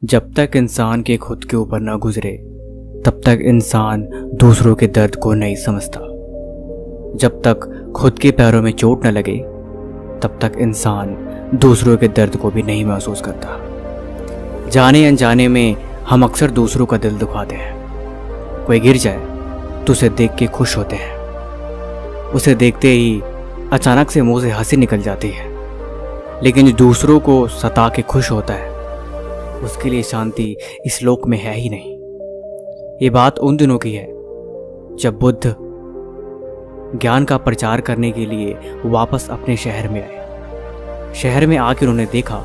जब तक इंसान के खुद के ऊपर ना गुजरे तब तक इंसान दूसरों के दर्द को नहीं समझता। जब तक खुद के पैरों में चोट न लगे तब तक इंसान दूसरों के दर्द को भी नहीं महसूस करता। जाने अनजाने में हम अक्सर दूसरों का दिल दुखाते हैं। कोई गिर जाए तो उसे देख के खुश होते हैं, उसे देखते ही अचानक से मुंह से हंसी निकल जाती है। लेकिन जो दूसरों को सता के खुश होता है उसके लिए शांति इस लोक में है ही नहीं। ये बात उन दिनों की है जब बुद्ध ज्ञान का प्रचार करने के लिए वापस अपने शहर में आए। शहर में आकर उन्होंने देखा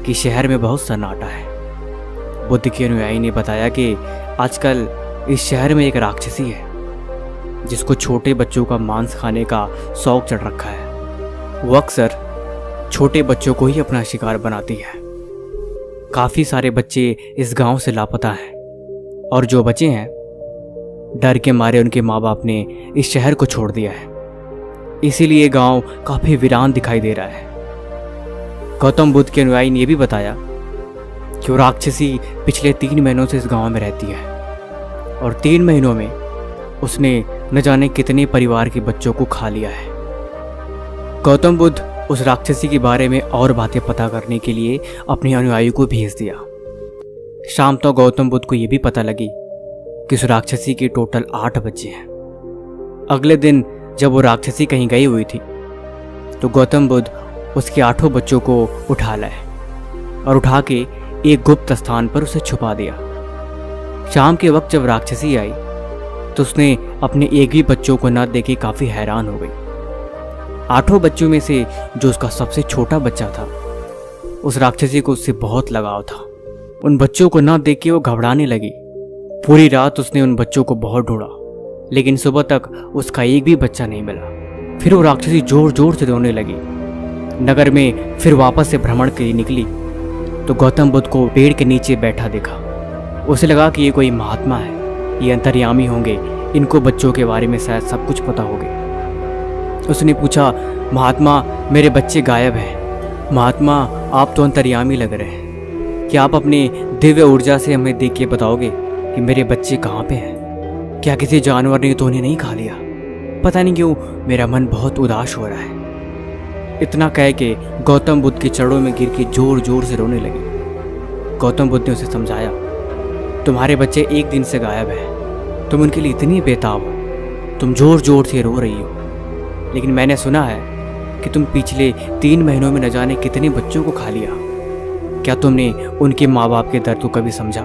कि शहर में बहुत सन्नाटा है। बुद्ध के अनुयायी ने बताया कि आजकल इस शहर में एक राक्षसी है जिसको छोटे बच्चों का मांस खाने का शौक चढ़ रखा है। वो अक्सर छोटे बच्चों को ही अपना शिकार बनाती है। काफ़ी सारे बच्चे इस गांव से लापता हैं और जो बचे हैं डर के मारे उनके माँ बाप ने इस शहर को छोड़ दिया है। इसीलिए गांव काफ़ी वीरान दिखाई दे रहा है। गौतम बुद्ध के अनुयायी ने यह भी बताया कि वो राक्षसी पिछले 3 महीनों से इस गांव में रहती है और 3 महीनों में उसने न जाने कितने परिवार के बच्चों को खा लिया है। गौतम बुद्ध उस राक्षसी के बारे में और बातें पता करने के लिए अपने अनुयायी को भेज दिया। शाम तक गौतम बुद्ध को यह भी पता लगी कि उस राक्षसी के टोटल 8 बच्चे हैं। अगले दिन जब वो राक्षसी कहीं गई हुई थी तो गौतम बुद्ध उसके 8 बच्चों को उठा लाए और उठा के एक गुप्त स्थान पर उसे छुपा दिया। शाम के वक्त जब राक्षसी आई तो उसने अपने एक भी बच्चों को न देखे काफ़ी हैरान हो गई। 8 बच्चों में से जो उसका सबसे छोटा बच्चा था उस राक्षसी को उससे बहुत लगाव था। उन बच्चों को ना देख के वो घबराने लगी। पूरी रात उसने उन बच्चों को बहुत ढूंढा लेकिन सुबह तक उसका एक भी बच्चा नहीं मिला। फिर वो राक्षसी जोर जोर से रोने लगी। नगर में फिर वापस से भ्रमण के लिए निकली तो गौतम बुद्ध को पेड़ के नीचे बैठा देखा। उसे लगा कि ये कोई महात्मा है, ये अंतर्यामी होंगे, इनको बच्चों के बारे में शायद सब कुछ पता होगा। उसने पूछा, महात्मा मेरे बच्चे गायब हैं। महात्मा आप तो अंतर्यामी लग रहे हैं, क्या आप अपनी दिव्य ऊर्जा से हमें देख के बताओगे कि मेरे बच्चे कहाँ पे हैं? क्या किसी जानवर ने तो उन्हें नहीं खा लिया? पता नहीं क्यों मेरा मन बहुत उदास हो रहा है। इतना कह के गौतम बुद्ध के चरणों में गिर के जोर जोर से रोने लगे। गौतम बुद्ध ने उसे समझाया, तुम्हारे बच्चे 1 दिन से गायब हैं, तुम उनके लिए इतनी बेताब हो, तुम जोर जोर से रो रही हो, लेकिन मैंने सुना है कि तुम पिछले 3 महीनों में न जाने कितने बच्चों को खा लिया। क्या तुमने उनके माँ बाप के दर्द को कभी समझा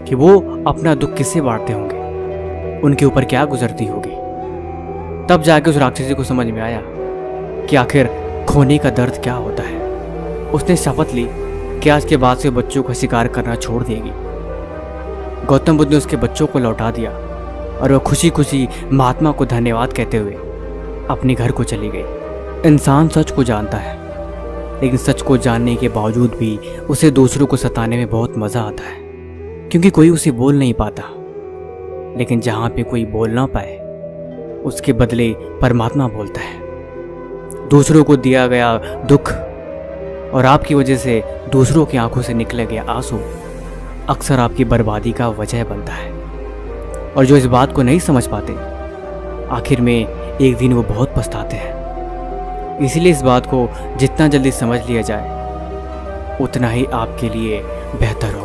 कि वो अपना दुख किससे बांटते होंगे, उनके ऊपर क्या गुजरती होगी? तब जाके उस राक्षसी को समझ में आया कि आखिर खोने का दर्द क्या होता है। उसने शपथ ली कि आज के बाद से बच्चों का शिकार करना छोड़ देगी। गौतम बुद्ध ने उसके बच्चों को लौटा दिया और वह खुशी खुशी महात्मा को धन्यवाद कहते हुए अपने घर को चली गई। इंसान सच को जानता है लेकिन सच को जानने के बावजूद भी उसे दूसरों को सताने में बहुत मज़ा आता है, क्योंकि कोई उसे बोल नहीं पाता। लेकिन जहाँ पे कोई बोल ना पाए उसके बदले परमात्मा बोलता है। दूसरों को दिया गया दुख और आपकी वजह से दूसरों की आंखों से निकले गया आंसू अक्सर आपकी बर्बादी का वजह बनता है। और जो इस बात को नहीं समझ पाते आखिर में एक दिन वो बहुत पछताते हैं। इसलिए इस बात को जितना जल्दी समझ लिया जाए उतना ही आपके लिए बेहतर हो।